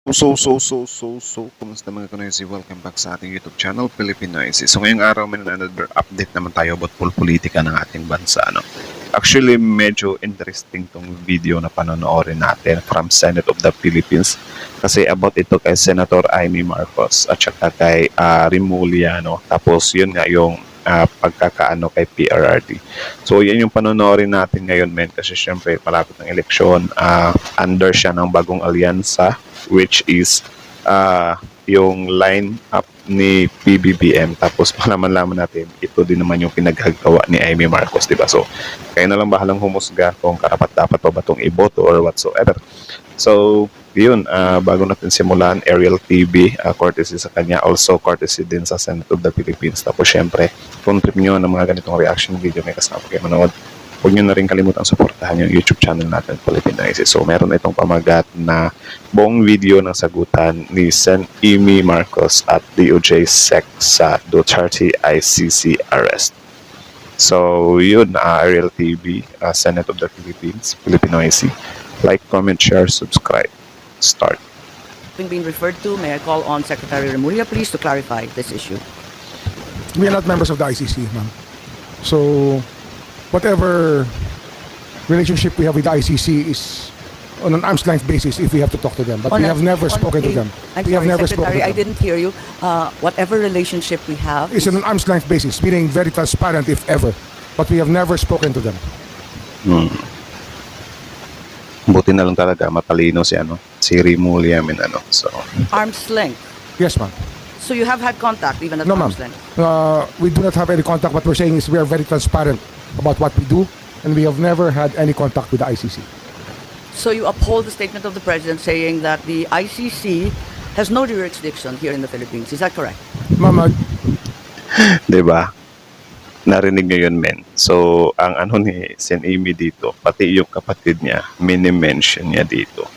Kumusta mga Kanoysi? Welcome back sa ating YouTube channel, Filipinoysi. So ngayong araw may another update naman tayo about politika ng ating bansa. No? Actually, medyo interesting tong video na panonoorin natin from Senate of the Philippines. Kasi about ito kay Senator Amy Marcos at saka kay Rimulya. No? Tapos yun nga yung pagkakaano kay PRRD. So yan yung panonoorin natin ngayon, men. Kasi syempre malapit ng eleksyon. Under siya ng bagong alyansa, which is yung line up ni PBBM. Tapos malaman-laman natin, ito din naman yung pinaghagawa ni Amy Marcos, diba? So, kayo na lang bahalang humusga kung karapat-dapat pa ba itong iboto or whatsoever. So, yun, bago natin simulan, Ariel TV, courtesy sa kanya, also courtesy din sa Senate of the Philippines. Tapos syempre, kung trip nyo ng mga ganitong reaction video, may kasama kayo manood, huwag nyo na rin kalimutan suportahan yung YouTube channel natin, Filipinoysi. So, meron itong pamagat na buong video ng sagutan ni Sen. Amy Marcos at DOJ SEC sa Duterte ICC arrest. So, yun, Ariel TV, Senate of the Philippines, Filipinoysi. Like, comment, share, subscribe. Start. Having been referred to, may I call on Secretary Remulla, please, to clarify this issue. We are not members of the ICC, ma'am. So, whatever relationship we have with the ICC is on an arm's length basis if we have to talk to them. But we have never spoken to them. I'm We have sorry, never spoken Secretary, to I them. didn't hear you. Whatever relationship we have It's on an arm's length basis, meaning very transparent if ever. But we have never spoken to them. Buti na lang talaga matalino si Rimulya, So, arm's length. Yes, ma'am. So you have had contact even at No, ma'am. arm's length? We do not have any contact. What we're saying is we are very transparent about what we do, and we have never had any contact with the ICC. So you uphold the statement of the President saying that the ICC has no jurisdiction here in the Philippines. Is that correct? Ma'am, 'di ba? Narinig nyo yun, men. So, ang ano ni Sen. Amy dito, pati yung kapatid niya, mini-mention niya dito.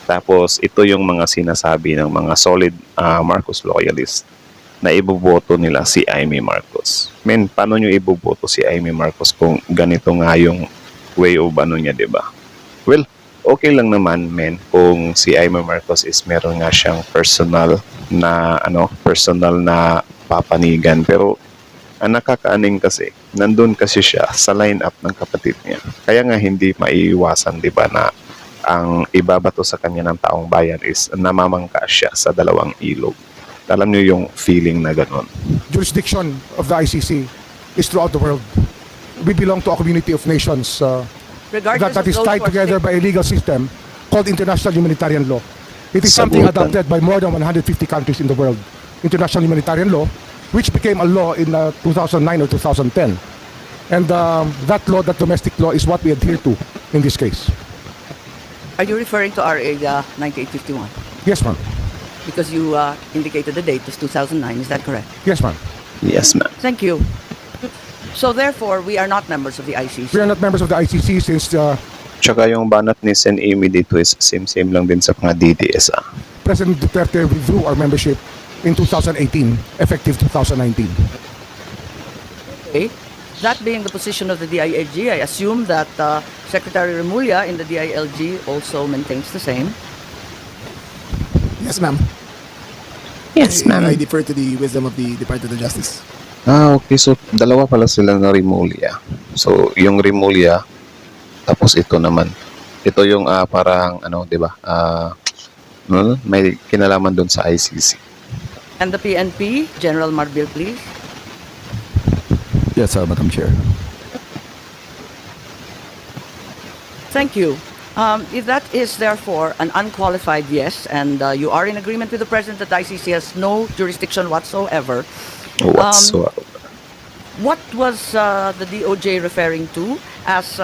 Tapos, ito yung mga sinasabi ng mga solid Marcos loyalists na iboboto nila si Amy Marcos. Men, paano nyo iboboto si Amy Marcos kung ganito nga yung way of ano niya, di ba? Well, okay lang naman, men, kung si Amy Marcos is meron nga siyang personal na papanigan. Pero, ang nakakaaning kasi, nandun kasi siya sa lineup ng kapatid niya. Kaya nga hindi maiiwasan, di ba, na ang ibabato sa kanya ng taong bayan is namamangka siya sa dalawang ilog. Alam niyo yung feeling na ganun. jurisdiction of the ICC is throughout the world. We belong to a community of nations Regardless that of is those tied who are together by a legal system called international humanitarian law. It is something Sagutan. adopted by more than 150 countries in the world. International humanitarian law, which became a law in 2009 or 2010. And that law, that domestic law, is what we adhere to in this case. Are you referring to RA 9851? Yes, ma'am. Because you indicated the date was 2009. Is that correct? Yes, ma'am. Yes, ma'am. Thank you. So therefore, we are not members of the ICC. We are not members of the ICC since Tsaka yung banat ni Sen. Amy dito is same-same lang din sa mga DDS. President Duterte withdrew our membership in 2018, effective 2019. Okay. That being the position of the DILG, I assume that Secretary Remulla in the DILG also maintains the same. Yes, ma'am. Yes, I defer to the wisdom of the Department of Justice. Okay. So, dalawa pala sila na Rimulya. So, yung Rimulya, tapos ito naman. Ito yung parang, di ba? May kinalaman doon sa ICC. And the PNP, General Marbil, please. Yes, Madam Chair. Thank you. If that is therefore an unqualified yes, and you are in agreement with the President that the ICC has no jurisdiction whatsoever, what was the DOJ referring to as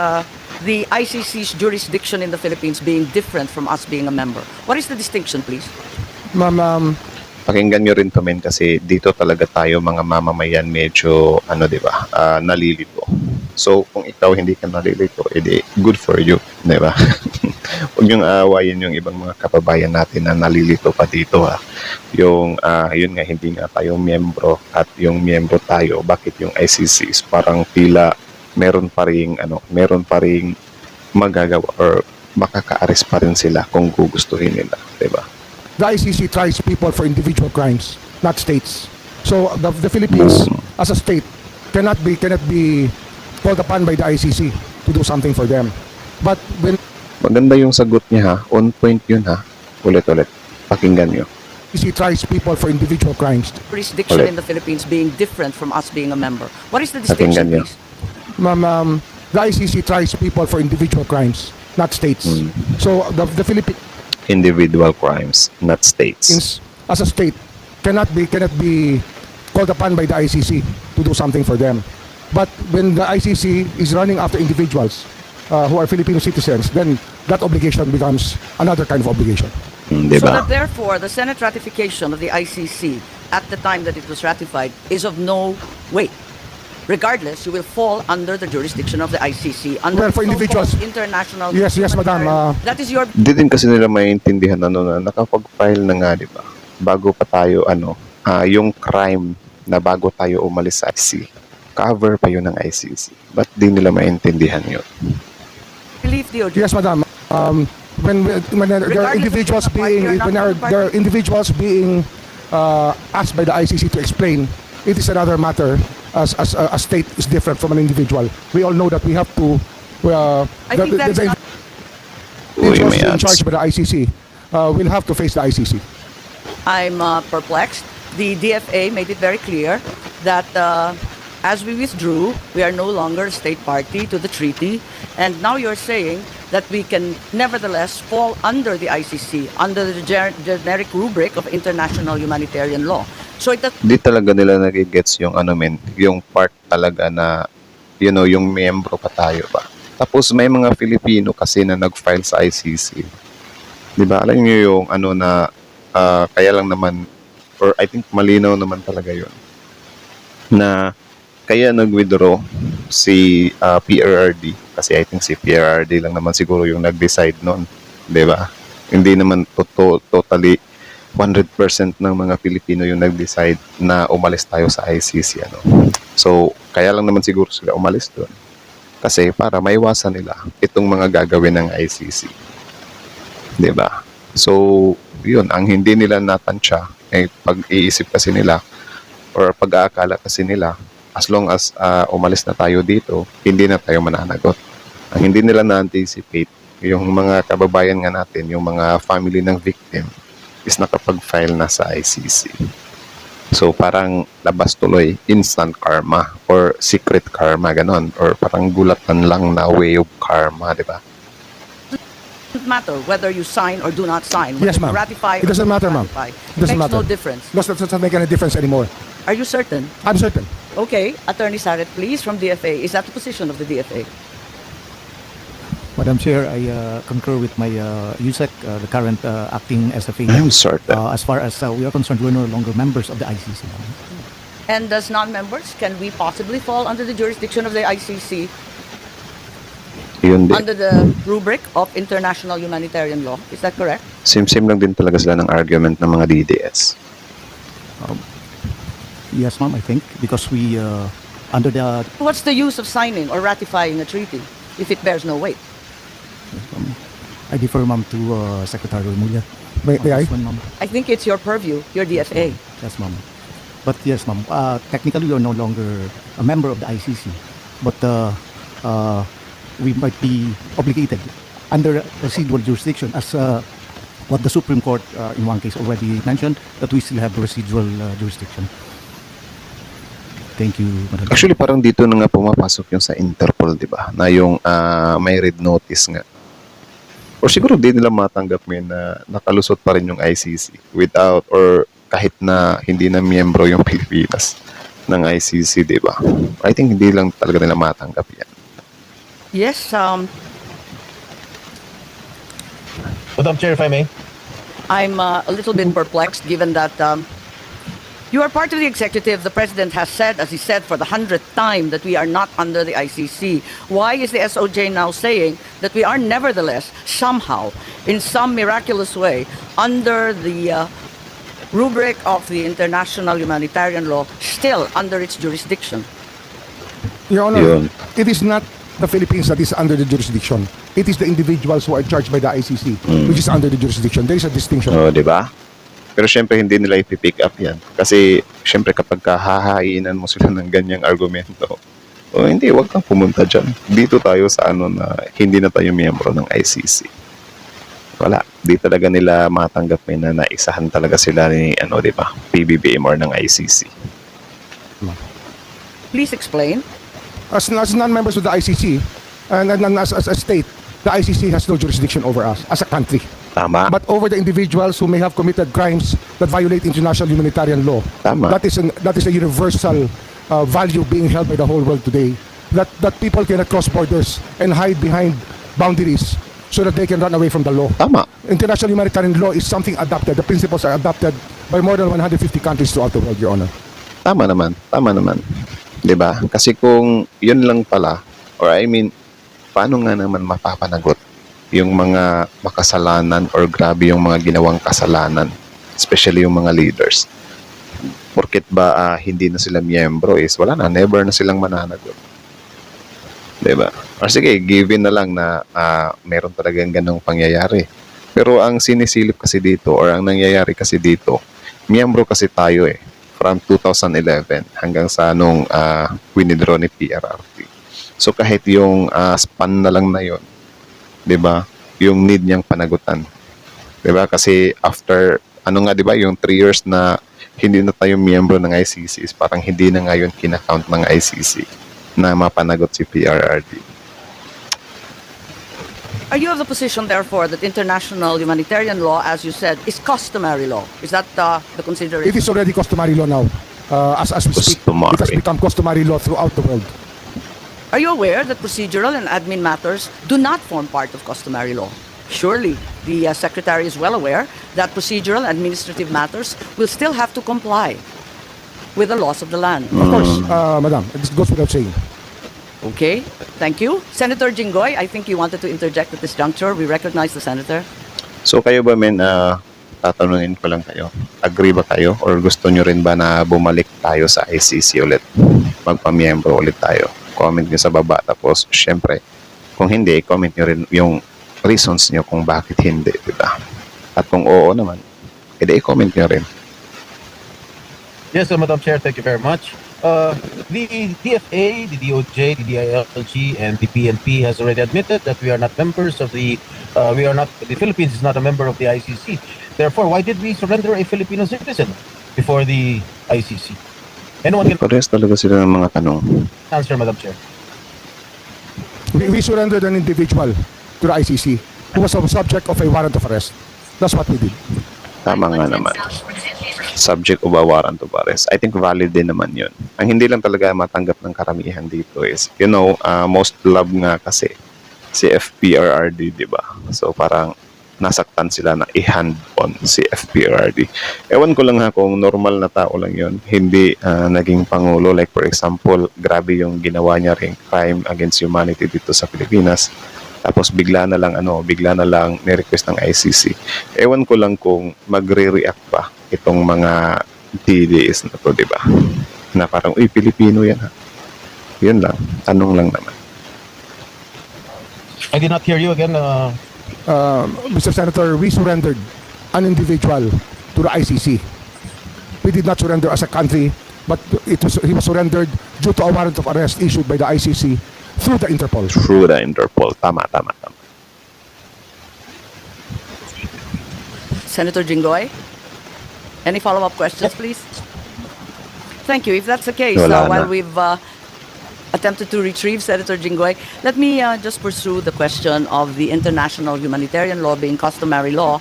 the ICC's jurisdiction in the Philippines being different from us being a member? What is the distinction, please? Ma'am, Pakinggan nyo rin to, men, kasi dito talaga tayo mga mamamayan medyo, di ba, nalilito. So, kung ikaw hindi ka nalilito, edi good for you, di ba? Huwag niyong aawayin yung ibang mga kababayan natin na nalilito pa dito, ha. Yun nga, hindi nga tayo miyembro at yung miyembro tayo, bakit yung ICC is parang tila meron pa ring magagawa or makaka-arrest pa rin sila kung gugustuhin nila, di ba? the ICC tries people for individual crimes, not states. So the Philippines, as a state, cannot be called upon by the ICC to do something for them. But when Maganda yung sagot niya ha. On point yun ha. Ulit-ulit. Pakinggan nyo. ICC tries people for individual crimes, Jurisdiction in the Philippines being different from us being a member. What is the distinction, Pakinggan niyo. please? the ICC tries people for individual crimes, not states. So the Philippines, Individual crimes, not states. as a state, cannot be called upon by the ICC to do something for them. But when the ICC is running after individuals who are Filipino citizens, then that obligation becomes another kind of obligation. Di So ba? that therefore, the Senate ratification of the ICC at the time that it was ratified is of no weight. Regardless, you will fall under the jurisdiction of the ICC. Under Well, for the so-called individuals- international. Yes, madam, that is your Di din kasi nila maintindihan ano na nakapag-file na nga, di ba? Bago pa tayo yung crime na bago tayo umalis sa ICC, cover pa yun ng ICC. Ba't di nila maintindihan yun? belief, DOJ. Yes, madam. When there are Regardless individuals of the party being or not when the party. there are individuals being asked by the ICC to explain, it is another matter. As a state is different from an individual. We all know that we have to. I think that's not- Uy, individuals may in ads. charge by the ICC will have to face the ICC. I'm perplexed. The DFA made it very clear that as we withdrew, we are no longer a state party to the treaty. And now you're saying that we can nevertheless fall under the ICC, under the generic rubric of international humanitarian law. So it Di talaga nila nagigets yung yung part talaga na, yung miyembro pa tayo ba. Tapos may mga Filipino kasi na nag-file sa ICC. Di ba? Alam niyo yung na, kaya lang naman, or I think malinaw naman talaga yun, na kaya nag-withdraw si PRRD, kasi I think si PRRD lang naman siguro yung nag-decide noon. Di ba? Hindi naman totally 100% ng mga Pilipino yung nag-decide na umalis tayo sa ICC. So, kaya lang naman siguro sila umalis doon. Kasi para maiwasan nila itong mga gagawin ng ICC. 'Di ba? So, yun, ang hindi nila natansya, pag-iisip kasi nila or pag-aakala kasi nila, as long as umalis na tayo dito, hindi na tayo mananagot. Ang hindi nila na-anticipate, yung mga kababayan nga natin, yung mga family ng victim, is nakapag-file na sa ICC. So, parang labas tuloy, instant karma or secret karma, ganon. Or parang gulatan lang na way of karma, di ba? doesn't matter whether you sign or do not sign. Yes, Whether you ma'am. ratify It or doesn't do not matter, ma'am. ratify. It doesn't Makes no matter. difference. Doesn't make any difference anymore. Are you certain? I'm certain. Okay, Attorney Saret, please, from DFA. Is that the position of the DFA? Madam Chair, I concur with my USEC, the current acting SFA. I'm certain. As far as we are concerned, we're no longer members of the ICC. And as non-members, can we possibly fall under the jurisdiction of the ICC Yun din. under the rubric of international humanitarian law? Is that correct? Same lang din talaga sila ng argument ng mga DDS. Yes, ma'am, I think, because we, under the, What's the use of signing or ratifying a treaty if it bears no weight? I defer, ma'am, to Secretary Remulla. May I? This one, ma'am. I think it's your purview, your DFA. Yes, ma'am. But yes, ma'am, technically you're no longer a member of the ICC, but we might be obligated under residual jurisdiction as what the Supreme Court in one case already mentioned, that we still have residual jurisdiction. Thank you, Madam Chair. Actually, parang dito na nga pumapasok yung sa Interpol, di ba? Na yung may red notice nga. Or siguro di nila matanggap ngayon na nakalusot pa rin yung ICC without or kahit na hindi na miyembro yung Pilipinas ng ICC, di ba? I think hindi lang talaga nila matanggap yan. Yes, Madam Chair, if I may. I'm a little bit perplexed given that you are part of the executive. The president has said, as he said for the 100th time, that we are not under the ICC. Why is the SOJ now saying that we are nevertheless, somehow, in some miraculous way, under the rubric of the international humanitarian law, still under its jurisdiction? Your Honor, Yun. it is not the Philippines that is under the jurisdiction. It is the individuals who are charged by the ICC, which is under the jurisdiction. There is a distinction. O, di ba? Pero syempre hindi nila ipipick up yan. Kasi syempre kapag kahahainan mo sila ng ganyang argumento, o hindi, wag kang pumunta dyan. Dito tayo sa ano na hindi na tayo miyembro ng ICC. Wala. Di talaga nila matanggap na naisahan talaga sila ni ano, di ba? PBBM or ng ICC. Please explain. As non-members of the ICC, and as a state, the ICC has no jurisdiction over us as a country. Tama. But over the individuals who may have committed crimes that violate international humanitarian law. Tama. That is a universal value being held by the whole world today. That people cannot cross borders and hide behind boundaries so that they can run away from the law. Tama. International humanitarian law is something adopted. The principles are adopted by more than 150 countries throughout the world, Your Honor. Tama naman. Tama naman. 'Di ba? Kasi kung 'yun lang pala, or I mean, paano nga naman mapapanagot yung mga makasalanan or grabe yung mga ginawang kasalanan, especially yung mga leaders? Porket ba hindi na sila miyembro is wala na, never na silang mananagot. 'Di ba? Or sige, given na lang na meron talagang ganong pangyayari. Pero ang sinisilip kasi dito or ang nangyayari kasi dito, miyembro kasi tayo from 2011 hanggang sa nung winidraw ni PRRT. So kahit yung span na lang na yon, 'di ba? Yung need niyang panagutan. 'Di ba? Kasi after 'di ba, yung 3 years na hindi na tayo miyembro ng ICC is parang hindi na ngayon kinakount ng ICC na mapanagot si PRRT. Are you of the position, therefore, that international humanitarian law, as you said, is customary law? Is that the consideration? It is already customary law now. As we speak, Customary. it has become customary law throughout the world. Are you aware that procedural and admin matters do not form part of customary law? Surely, the Secretary is well aware that procedural and administrative matters will still have to comply with the laws of the land. Of course, Madam, this goes without saying. Okay, thank you. Senator Jinggoy, I think you wanted to interject at this juncture. We recognize the Senator. So kayo ba men, tatanungin ko lang kayo, agree ba kayo or gusto nyo rin ba na bumalik tayo sa ICC ulit? Magpamiyembro ulit tayo. Comment nyo sa baba, tapos syempre, kung hindi, comment nyo rin yung reasons nyo kung bakit hindi, diba? At kung oo naman, edi i-comment nyo rin. Yes, Madam Chair, thank you very much. The DFA, the DOJ, the DILG, and the PNP has already admitted that we are not members of the Philippines is not a member of the ICC. Therefore, why did we surrender a Filipino citizen before the ICC? Anyone can Parehas talaga sila ng mga tanong. answer, Madam Chair. We surrendered an individual to the ICC who was a subject of a warrant of arrest. That's what we did. Tama nga naman. Subject of a warrant of arrest. I think valid din naman yun. Ang hindi lang talaga matanggap ng karamihan dito is, most love nga kasi si FPRRD, di ba? So parang nasaktan sila na i-hand on si FPRRD. Ewan ko lang kung normal na tao lang yun, hindi naging pangulo. Like for example, grabe yung ginawa niya ring crime against humanity dito sa Pilipinas. Tapos bigla na lang ni-request ng ICC. Ewan ko lang kung magre-react pa itong mga DDS na to, di ba? Na parang, uy, Pilipino yan ha. Yun lang. Tanong lang naman. I did not hear you again. Mr. Senator, we surrendered an individual to the ICC. We did not surrender as a country, but he was surrendered due to a warrant of arrest issued by the ICC through the Interpol. Through the Interpol. Tama. Senator Jinggoy, any follow-up questions, please? Thank you. If that's the case, Wala while na. we've attempted to retrieve Senator Jinggoy, let me just pursue the question of the international humanitarian law being customary law.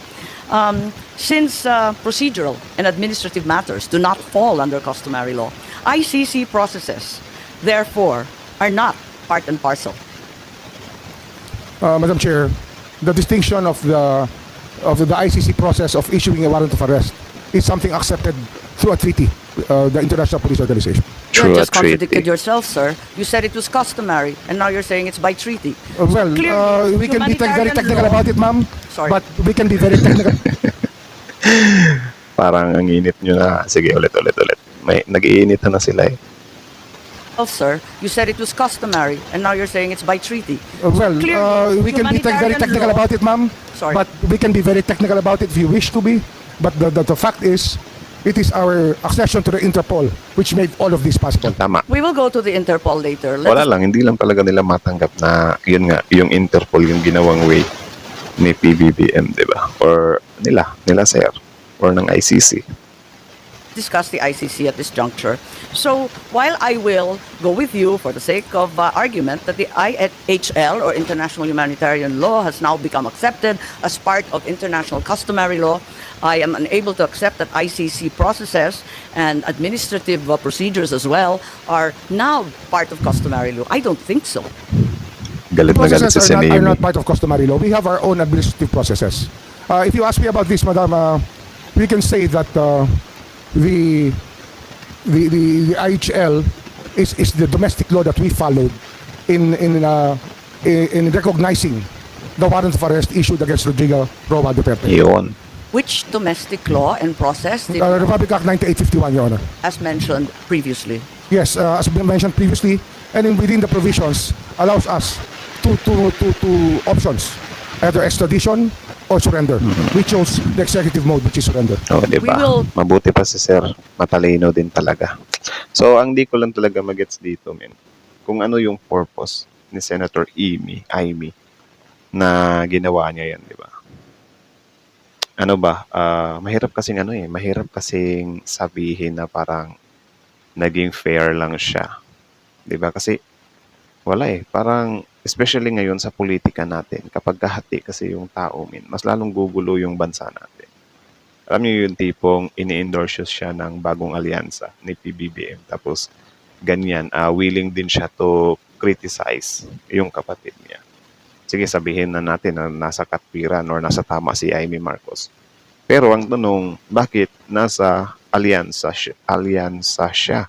Since procedural and administrative matters do not fall under customary law, ICC processes, therefore, are not part and parcel. Madam Chair, the distinction of the ICC process of issuing a warrant of arrest is something accepted through a treaty, the International Police Organization. Through You a just contradicted treaty. yourself, sir. You said it was customary, and now you're saying it's by treaty. Well, Clearly, we can be very humanitarian technical law- about it, ma'am. Sorry. But we can be very technical. Parang ang init nyo na. Sige, ulit. May nag-iinit na sila eh. Sir, you said it was customary, and now you're saying it's by treaty. Well, Clearly, we can be very humanitarian technical law- about it, ma'am. Sorry. But we can be very technical about it if you wish to be. But the fact is, it is our accession to the Interpol which made all of this possible. Tama. We will go to the Interpol later. Wala lang, hindi lang talaga nila matanggap na yun nga, yung Interpol yung ginawang way ni PBBM, di ba? Or nila sir, or ng ICC. discuss the ICC at this juncture. So while I will go with you for the sake of argument that the IHL, or International Humanitarian Law, has now become accepted as part of international customary law, I am unable to accept that ICC processes and administrative procedures as well are now part of customary law. I don't think so. Galit na galit Processes si are Sinemi. not part of customary law. We have our own administrative processes. If you ask me about this, Madam, we can say that the IHL is the domestic law that we followed in recognizing the warrant of arrest issued against Rodrigo Roa Duterte. Yun. Which domestic law and process did, Republic Act 9851, Your Honor. as mentioned previously? Yes, as mentioned previously, and within the provisions allows us two options, either extradition or surrender. We chose the executive mode, which is surrender. O, di We ba? will- Mabuti pa si Sir. Matalino din talaga. So, ang di ko lang talaga magets dito, men. Kung ano yung purpose ni Senator Amy, na ginawa niya yan, di ba? Ano ba? Mahirap kasing mahirap kasing sabihin na parang naging fair lang siya. Di ba? Kasi wala parang especially ngayon sa politika natin, kapag kahati kasi yung tao, mas lalong gugulo yung bansa natin. Alam niyo yung tipong ini-endorse siya ng bagong alyansa ni PBBM. Tapos ganyan, willing din siya to criticize yung kapatid niya. Sige, sabihin na natin na nasa katwiran or nasa tama si Amy Marcos. Pero ang tanong, bakit nasa alyansa siya?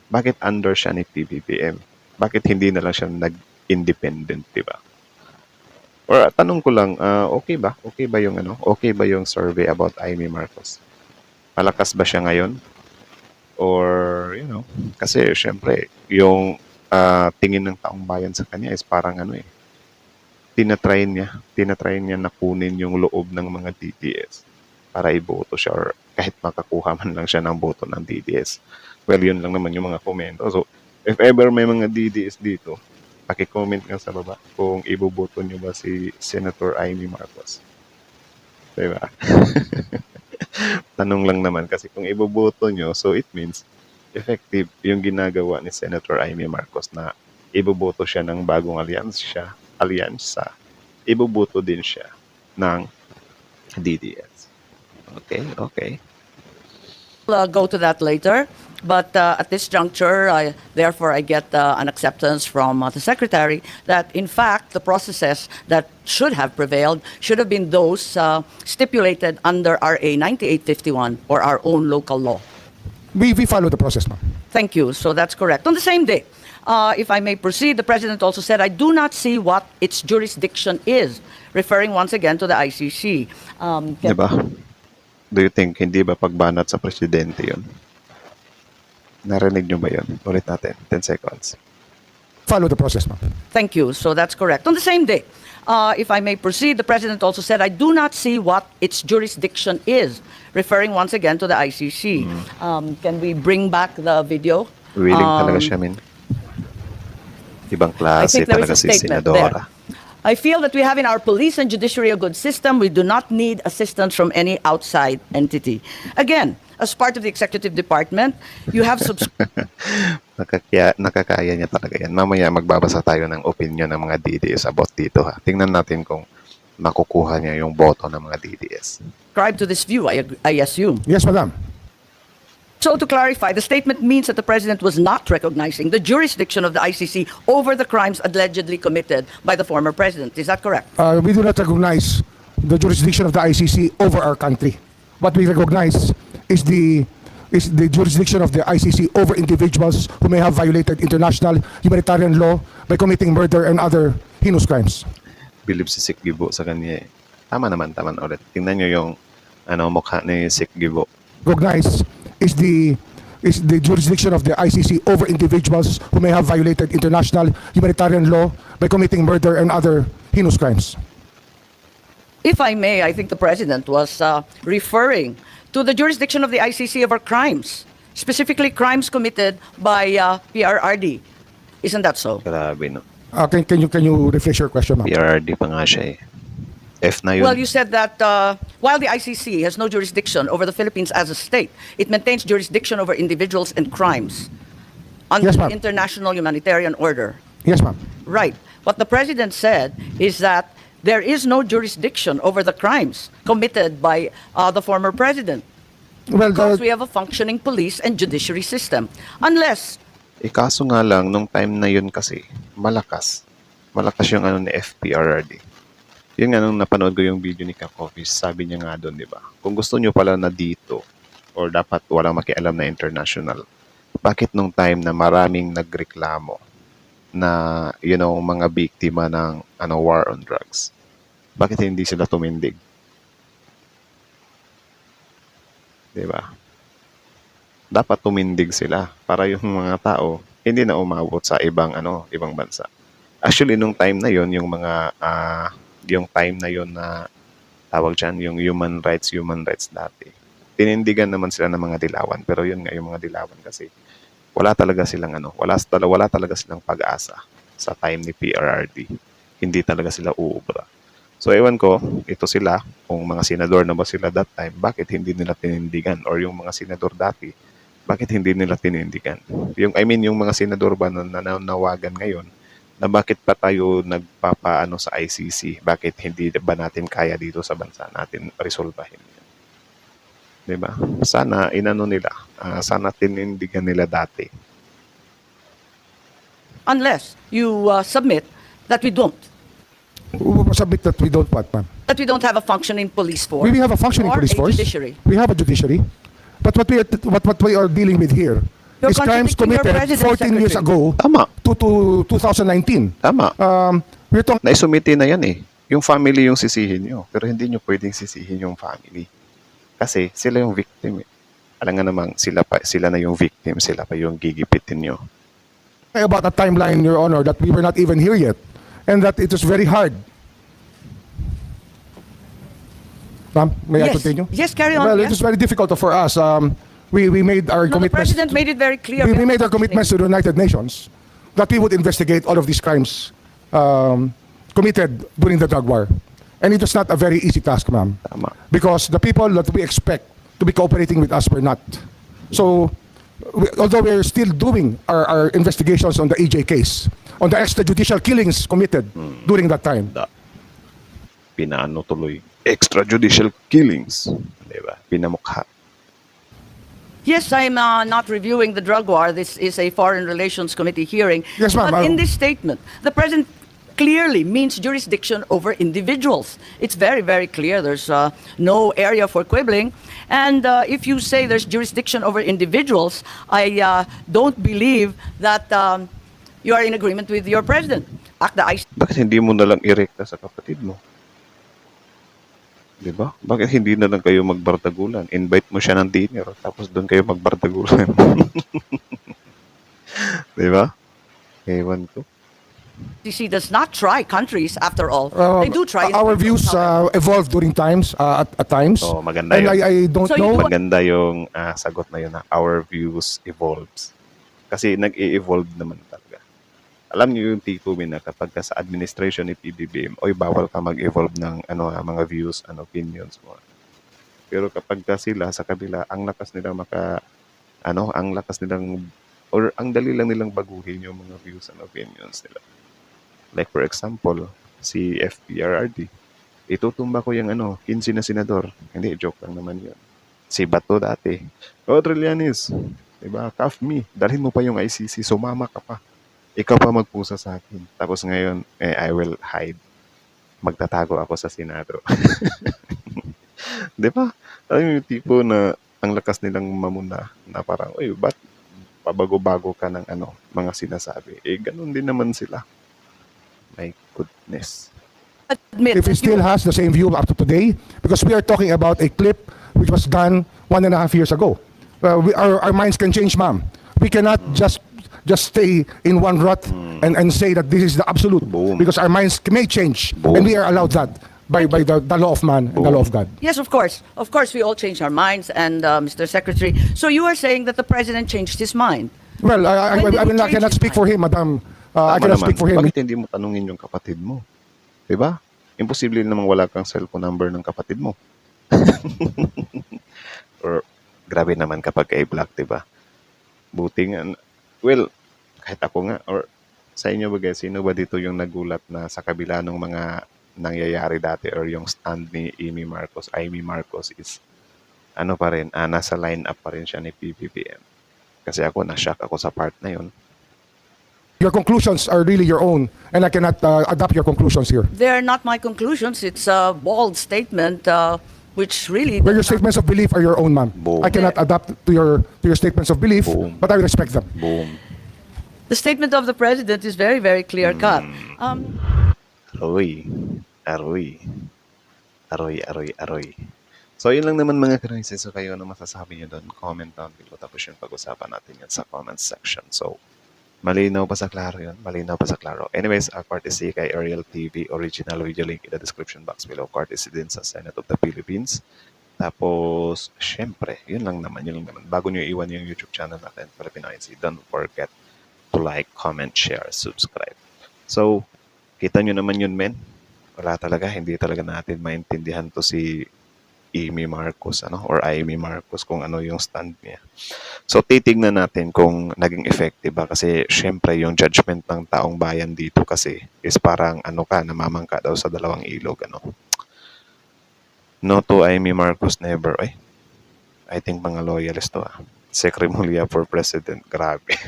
Bakit under siya ni PBBM? Bakit hindi na lang siya nag-independent, di ba? Or tanong ko lang, okay ba? Okay ba yung survey about Amy Marcos? Malakas ba siya ngayon? Or, kasi syempre, yung tingin ng taong bayan sa kanya is parang tinatry niya na kunin yung loob ng mga DDS para iboto siya or kahit makakuha man lang siya ng boto ng DDS. Well, yun lang naman yung mga komento. So, if ever may mga DDS dito, paki-comment nga sa baba kung iboboto niyo ba si Senator Amy Marcos. Diba? Tanong lang naman kasi kung iboboto niyo, so it means effective yung ginagawa ni Senator Amy Marcos na iboboto siya ng bagong alyansa, iboboto din siya ng DDS. Okay. We'll go to that later. But at this juncture, therefore, I get an acceptance from the Secretary that, in fact, the processes that should have prevailed should have been those stipulated under RA 9851 or our own local law. We follow the process, ma'am. Thank you. So that's correct. On the same day, if I may proceed, the President also said, I do not see what its jurisdiction is, referring once again to the ICC. Diba? Do you think hindi ba pagbanat sa presidente yun? Narinig nyo ba yun? Ulit natin, 10 seconds. Follow the process, ma'am. Thank you. So that's correct. On the same day, if I may proceed, the President also said, I do not see what its jurisdiction is, referring once again to the ICC. Can we bring back the video? Willing talaga siya, min. Ibang klase there is talaga a si statement Senadora. I feel that we have in our police and judiciary a good system. We do not need assistance from any outside entity. Again, as part of the executive department, you have Nakakaya niya talaga yan. Mamaya magbabasa tayo ng opinion ng mga DDS about dito. Tingnan natin kung makukuha niya yung boto ng mga DDS. subscribed to this view, I assume. Yes, madam. So to clarify, the statement means that the President was not recognizing the jurisdiction of the ICC over the crimes allegedly committed by the former President. Is that correct? We do not recognize the jurisdiction of the ICC over our country. What we recognize is the jurisdiction of the ICC over individuals who may have violated international humanitarian law by committing murder and other heinous crimes. Bilib si Sik Gibo sa kanya. Tama naman ulit. Tingnan niyo yung mukha ni Sik Gibo. Recognize is the jurisdiction of the ICC over individuals who may have violated international humanitarian law by committing murder and other heinous crimes. If I may, I think the president was referring to the jurisdiction of the ICC over crimes, specifically crimes committed by PRRD. Isn't that so? Grabe, no? Can you rephrase your question, ma'am? PRRD pa nga siya eh. F na yun. Well, you said that while the ICC has no jurisdiction over the Philippines as a state, it maintains jurisdiction over individuals and crimes under Yes, the ma'am. international humanitarian order. Yes, ma'am. Right. What the president said is that there is no jurisdiction over the crimes committed by the former president Well, because we have a functioning police and judiciary system. Unless Kaso nga lang, nung time na yun kasi, malakas. Malakas yung ano ni FPRRD. Yun nga nung napanood ko yung video ni Kakofis, sabi niya nga doon, di ba? Kung gusto nyo pala na dito, or dapat walang makialam na international, bakit nung time na maraming nagreklamo na, mga biktima ng war on drugs, bakit hindi sila tumindig? Di ba? Dapat tumindig sila para yung mga tao hindi na umabot sa ibang bansa. Actually nung time na yon yung mga yung time na yon na tawag diyan yung human rights dati. Tinindigan naman sila ng mga dilawan, pero yun nga yung mga dilawan kasi wala talaga silang wala talaga silang pag-asa sa time ni PRRD. Hindi talaga sila uubra. So ewan ko, ito sila, kung mga senador na ba sila that time, bakit hindi nila tinindigan? Or yung mga senador dati, bakit hindi nila tinindigan? Yung mga senador ba na nananawagan ngayon, na bakit pa tayo nagpapaano sa ICC? Bakit hindi ba natin kaya dito sa bansa natin resolbahin? Diba? Sana sana tinindigan nila dati. unless you submit that we don't. Submit that we don't what, ma'am? That we don't have a functioning police force. We have a functioning or police a force. judiciary. We have a judiciary. But what we are dealing with here You're is crimes contradicting your committed president, 14 years Secretary. ago Tama. to 2019. Tama. We're talking Naisumiti na yan eh. Yung family yung sisihin nyo. Pero hindi nyo pwedeng sisihin yung family. Kasi sila yung victim eh. Alam nga namang sila na yung victim, sila pa yung gigipitin nyo. about a timeline, Your Honor, that we were not even here yet, and that it was very hard. Ma'am, may I Yes. continue? Yes, carry on. Well, yes. it was very difficult for us. We made our No, the commitments. president made it very clear. We have made our a functioning- commitments to the United Nations that we would investigate all of these crimes committed during the drug war. And it was not a very easy task, ma'am. Tama. Because the people that we expect to be cooperating with us were not. So, although we're still doing our investigations on the EJ case, on the extrajudicial killings committed during that time, Pinaano tuloy. Extrajudicial killings. Diba? Pinamukha. Yes, I'm not reviewing the drug war. This is a Foreign Relations Committee hearing. Yes, ma'am. But in this statement, the president clearly means jurisdiction over individuals. It's very, very clear. There's no area for quibbling. And if you say there's jurisdiction over individuals, I don't believe that you are in agreement with your president. Bakit hindi mo nalang irekta sa kapatid mo? Diba? Bakit hindi na lang kayo magbardagulan? Invite mo siya ng dinner, tapos doon kayo magbardagulan. Diba? Ewan ko. ICC does not try countries, after all. They do try. Our individuals, views however. evolved during times, at times. Oo, maganda And yun. I don't So you know. want- Maganda yung sagot na yun na our views evolves. Kasi nag-i-evolve naman talaga. Alam niyo yung tipo na kapag ka sa administration ni PBBM, oy bawal ka mag-evolve ng mga views and opinions mo. Pero kapag ka sila sa kabila, ang lakas nilang or ang dali lang nilang baguhin yung mga views and opinions nila. Like for example, si FPRRD, itutumba ko yung 15 na senador. Hindi, joke lang naman yun. Si Bato dati, Trillanes, diba, cuff me, dalhin mo pa yung ICC, sumama ka pa. Ikaw pa magpusa sa akin. Tapos ngayon, I will hide. Magtatago ako sa Senado. Diba? Alam mo yung tipo na ang lakas nilang mamuna na parang, oy, ba't pabago-bago ka ng mga sinasabi? Ganun din naman sila. My goodness. Admit If he that you- still has the same view up to today, because we are talking about a clip which was done 1.5 years ago. Our minds can change, ma'am. We cannot just stay in one rut and say that this is the absolute, Boom. because our minds may change, Boom. and we are allowed that. by the law of man and the law of God. Yes, of course. Of course, we all change our minds. And Mr. Secretary, so you are saying that the president changed his mind? Well, When did he I change cannot his speak for him, madam. I Tama cannot naman. speak for him. Bakit hindi mo tanungin yung kapatid mo? Diba? Imposible namang wala kang cellphone number ng kapatid mo. Or grabe naman kapag i-block, diba? Buti nga. Well, kahit ako nga, or sa inyo ba guys, sino ba dito yung nagulat na sa kabila ng mga nangyayari dati or yung stand ni Amy Marcos is ano pa rin, nasa line up pa rin siya ni PBBM. Kasi ako, na-shock ako sa part na yun. Your conclusions are really your own, and I cannot adopt your conclusions here. They're not my conclusions. It's a bold statement, which really. Well, your statements of belief are your own, ma'am. Boom. I cannot adapt to your statements of belief, Boom. but I respect them. Boom. The statement of the president is very, very clear cut. Aroy. Aroy. Aroy, aroy, aroy. So, yun lang naman mga kanoises. So, kayo ano masasabi nyo doon? Comment down below. Tapos yung pag-usapan natin yan sa comment section. So, malinaw pa sa klaro yun? Malinaw pa sa klaro. Anyways, courtesy kay Ariel TV. Original video link in the description box below. Courtesy din sa Senate of the Philippines. Tapos, syempre, yun lang naman. Bago nyo iwan yung YouTube channel natin, Filipino IC, don't forget to like, comment, share, subscribe. So, kita nyo naman yun, men. Wala talaga, hindi talaga natin maintindihan to si Amy Marcos, or Amy Marcos, kung ano yung stand niya. So, titignan natin kung naging effective ba. Kasi, syempre, yung judgment ng taong bayan dito kasi is parang, namamangka daw sa dalawang ilog, No to Amy Marcos, never. I think mga loyalist to, Sec Remulla for president. Grabe.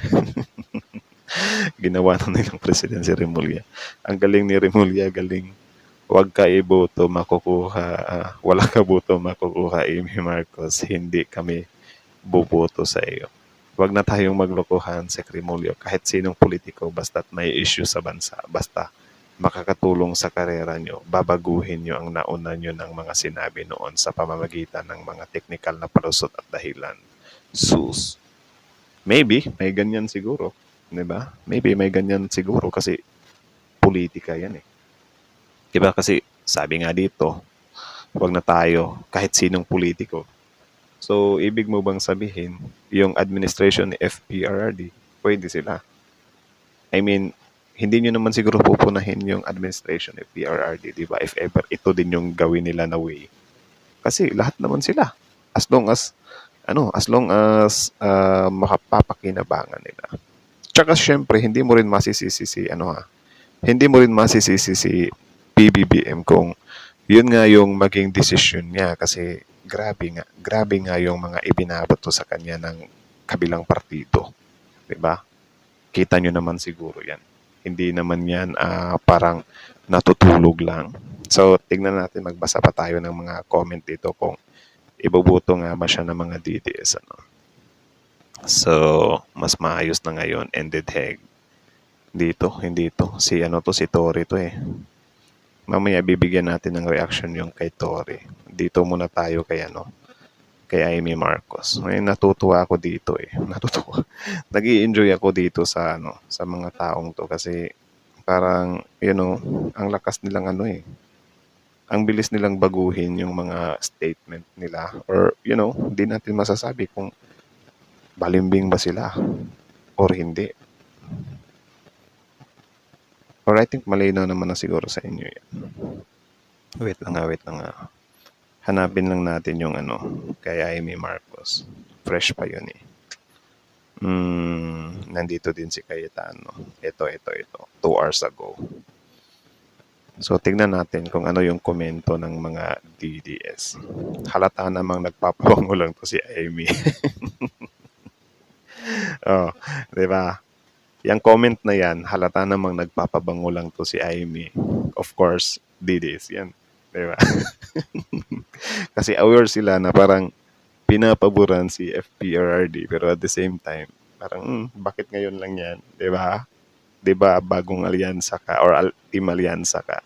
Ginawa na nilang president si Remulla. Ang galing ni Remulla, galing. Huwag ka iboto, makukuha. Wala ka boto, makukuha, Amy Marcos. Hindi kami buboto sa iyo. Huwag na tayong maglokohan, Sec Remulla. Kahit sinong politiko, basta't may issue sa bansa. Basta makakatulong sa karera nyo, babaguhin nyo ang nauna nyo ng mga sinabi noon sa pamamagitan ng mga technical na palusot at dahilan. Sus. Maybe, may ganyan siguro. Diba? Maybe may ganyan siguro kasi politika yan Diba? Kasi sabi nga dito, huwag na tayo kahit sinong politiko. So, ibig mo bang sabihin, yung administration ni FPRRD, pwede sila? I mean, hindi nyo naman siguro pupunahin yung administration ni FPRRD, diba? If ever ito din yung gawin nila na way. Kasi lahat naman sila. As long as makapapakinabangan nila. Tsaka syempre, hindi mo rin masisisi si PBBM kung yun nga yung maging desisyon niya kasi grabe nga yung mga ibinabato sa kanya ng kabilang partido. 'Di ba? Kita nyo naman siguro yan. Hindi naman yan parang natutulog lang. So, tignan natin, magbasa pa tayo ng mga comment dito kung iboboto nga ba siya ng mga DDS. So, mas maayos na ngayon, ended heg. Dito, hindi to. Si Tory to Mamaya bibigyan natin ng reaction yung kay Tory. Dito muna tayo kay kay Amy Marcos. Ngayon natutuwa ako dito Natutuwa. Nag-i-enjoy ako dito sa sa mga taong to kasi parang ang lakas nilang ang bilis nilang baguhin yung mga statement nila or hindi natin masasabi kung balimbing ba sila or hindi. Or I think malinaw naman na siguro sa inyo yan. Wait lang. Hanapin lang natin yung kay Amy Marcos. Fresh pa yun Nandito din si Cayetano. Ito. 2 hours ago. So, tignan natin kung ano yung komento ng mga DDS. Halata namang nagpapabango lang to si Amy. Oh, di ba? Yung comment na yan, halata namang nagpapabango lang to si Amy. Of course, DDS yan. Di ba? Kasi aware sila na parang pinapaboran si FPRRD pero at the same time, parang bakit ngayon lang yan? Di ba? Di ba bagong alyansa ka or team alyansa ka?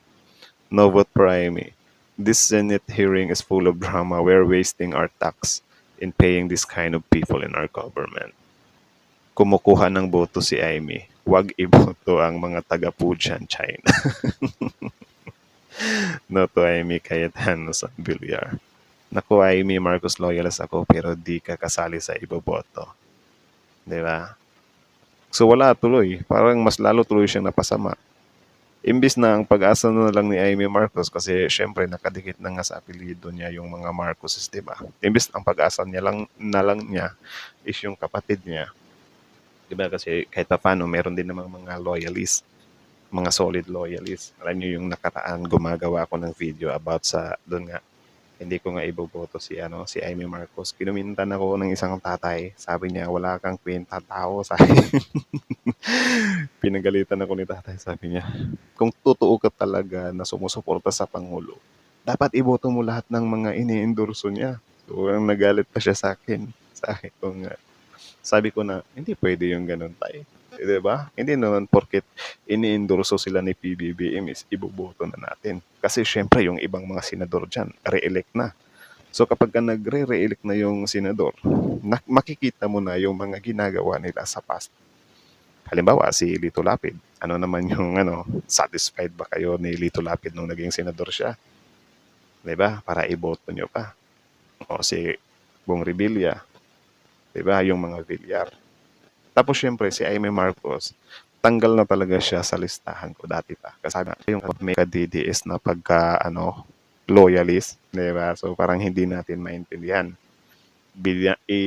No vote for Amy. This Senate hearing is full of drama. We're wasting our tax in paying this kind of people in our government. Kumukuha ng boto si Amy. Huwag iboto ang mga taga-Fujian, China. No to Amy Cayetano sa Villar. Naku, Amy Marcos loyalist ako pero di ka kasali sa iboboto. Di ba? So wala tuloy. Parang mas lalo tuloy siyang napasama. Imbis na ang pag-asa na lang ni Amy Marcos kasi syempre nakadikit na nga sa apelyido niya yung mga Marcoses, di ba? Imbis ang pag-asa niya lang niya is yung kapatid niya. Di ba? Kasi kahit pa paano, meron din namang mga loyalists, mga solid loyalists. Alam niyo yung nakaraan, gumagawa ako ng video about sa, doon nga, hindi ko nga iboboto si Amy Marcos. Kinumintan ako ng isang tatay. Sabi niya, wala kang kwenta tao. Sabi. Pinagalitan ako ni tatay. Sabi niya, kung totoo ka talaga na sumusuporta sa Pangulo, dapat iboto mo lahat ng mga ini-endorso niya. So, nagalit pa siya sa akin. Sabi ko na, hindi pwede yung ganun tayo. Di ba? Hindi naman porket ini-endorso sila ni PBBM is iboboto na natin. Kasi syempre yung ibang mga senador dyan, re-elect na. So kapag ka nagre-re-elect na yung senador, makikita mo na yung mga ginagawa nila sa past. Halimbawa, si Lito Lapid. Ano naman yung satisfied ba kayo ni Lito Lapid nung naging senador siya? Di ba? Para iboto nyo pa. O si Bong Revilla. Di ba? Yung mga Villar. Tapos syempre si Amy Marcos, tanggal na talaga siya sa listahan ko dati pa. Kasi yung may ka-DDS na pagka loyalist, 'di ba? So parang hindi natin maintindihan.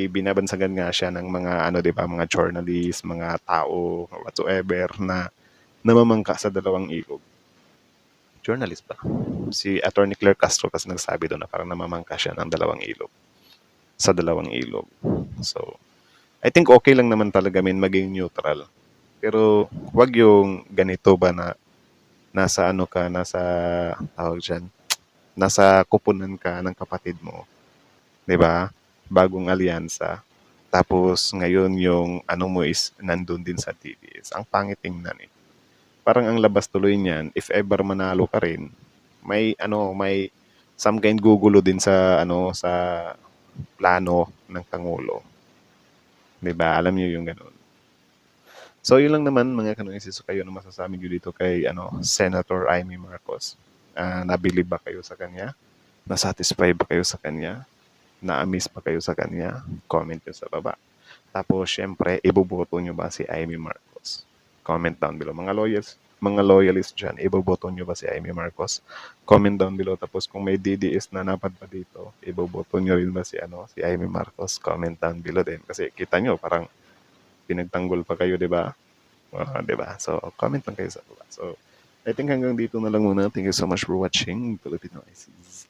Binabansagan nga siya ng mga 'di ba, mga journalist, mga tao whatsoever na namamangka sa dalawang ilog. Journalist ba? Si Attorney Claire Castro kasi nagsabi doon na parang namamangka siya ng dalawang ilog. Sa dalawang ilog. So I think okay lang naman talaga maging neutral. Pero wag yung ganito ba na nasa tawag dyan, nasa kupunan ka ng kapatid mo. 'Di ba? Bagong alyansa. Tapos ngayon yung mo is nandun din sa TVS. Ang pangit tingnan eh. Parang ang labas tuloy niyan, if ever manalo ka rin, may some kind gugulo din sa plano ng Pangulo. 'Di ba? Alam niyo yung ganun. So, yun lang naman mga kanoisis. Kayo na masasabi niyo dito kay Senator Amy Marcos. Nabilib ba kayo sa kanya? Na-satisfy ba kayo sa kanya? Na-amaze ba kayo sa kanya? Comment nyo sa baba. Tapos, syempre, iboboto nyo ba si Amy Marcos? Comment down below. Mga loyalists dyan, iboboto nyo ba si Amy Marcos? Comment down below. Tapos, kung may DDS na napadpa dito, iboboto nyo rin ba si Amy Marcos? Comment down below din. Kasi kita nyo, parang pinagtanggol pa kayo, di ba? Di ba? So, comment lang kayo sa baba. So, I think hanggang dito na lang muna. Thank you so much for watching. Filipino ICs.